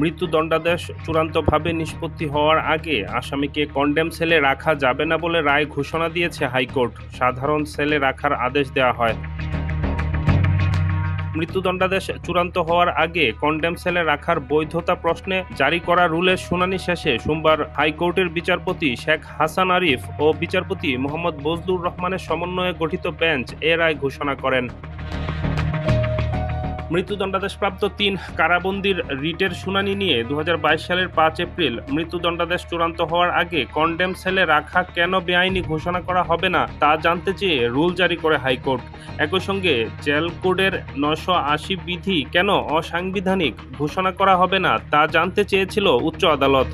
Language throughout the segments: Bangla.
মৃত্যুদণ্ডাদেশ চূড়ান্তভাবে নিষ্পত্তি হওয়ার আগে আসামিকে কন্ডেম সেলে রাখা যাবে না বলে রায় ঘোষণা দিয়েছে হাইকোর্ট। সাধারণ সেলে রাখার আদেশ দেওয়া হয়। মৃত্যুদণ্ডাদেশ চূড়ান্ত হওয়ার আগে কন্ডেম সেলে রাখার বৈধতা প্রশ্নে জারি করা রুলের শুনানি শেষে সোমবার হাইকোর্টের বিচারপতি শেখ হাসান আরিফ ও বিচারপতি মোহাম্মদ বজলুর রহমানের সমন্বয়ে গঠিত বেঞ্চ এ রায় ঘোষণা করেন। মৃত্যুদণ্ডাদেশপ্রাপ্ত ৩ কারাবন্দির রিটের শুনানি নিয়ে ২০২২ সালের ৫ এপ্রিল মৃত্যুদণ্ডাদেশ চূড়ান্ত হওয়ার আগে কন্ডেম সেলে রাখা কেন বেআইনি ঘোষণা করা হবে না তা জানতে চেয়ে রুল জারি করে হাইকোর্ট। একই সঙ্গে জেল কোডের ৯৮০ বিধি কেন অসাংবিধানিক ঘোষণা করা হবে না তা জানতে চেয়েছিল উচ্চ আদালত।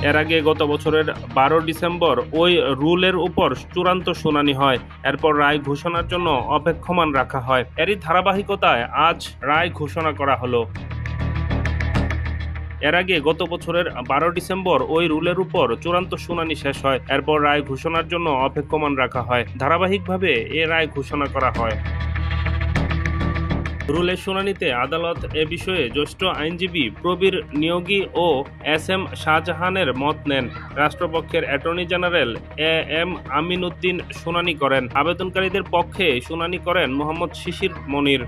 এর আগে গত বছরের ১২ ডিসেম্বর ওই রুলের উপর চূড়ান্ত শুনানি হয়। এরপর রায় ঘোষণার জন্য অপেক্ষমান রাখা হয়। এরই ধারাবাহিকতায় আজ রায় ঘোষণা করা হলো। এর আগে গত বছরের ১২ ডিসেম্বর ওই রুলের উপর চূড়ান্ত শুনানি শেষ হয়। এরপর রায় ঘোষণার জন্য অপেক্ষমান রাখা হয়। ধারাবাহিকভাবে এ রায় ঘোষণা করা হয়। রুলের শুনানিতে আদালত এ বিষয়ে জ্যেষ্ঠ আইনজীবী প্রবীর নিয়োগী ও এস.এম. শাহজাহানের মত নেন। রাষ্ট্রপক্ষের attorney general AM. Amin Uddin শুনানি করেন। আবেদনকারীদের পক্ষে শুনানি করেন মোহাম্মদ শিশির মনির।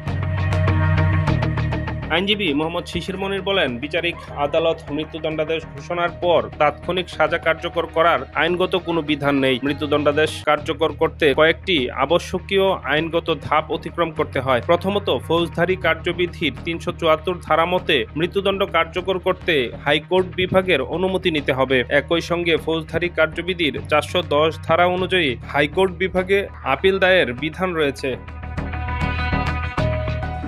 আইনজীবী মোহাম্মদ শিশির মনির বলেন, বিচারিক আদালত মৃত্যুদণ্ডাদেশ ঘোষণার পর তাৎক্ষণিক সাজা কার্যকর করার আইনগত কোনো বিধান নেই। মৃত্যুদণ্ডাদেশ কার্যকর করতে কয়েকটি আবশ্যকীয় আইনগত ধাপ অতিক্রম করতে হয়। প্রথমত, ফৌজদারি কার্যবিধির ৩৭৪ ধারা মতে মৃত্যুদণ্ড কার্যকর করতে হাইকোর্ট বিভাগের অনুমতি নিতে হবে। একই সঙ্গে ফৌজদারি কার্যবিধির ৪১০ ধারা অনুযায়ী হাইকোর্ট বিভাগে আপিল দায়ের বিধান রয়েছে।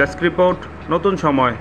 ডেস্ক রিপোর্ট, নতুন সময়।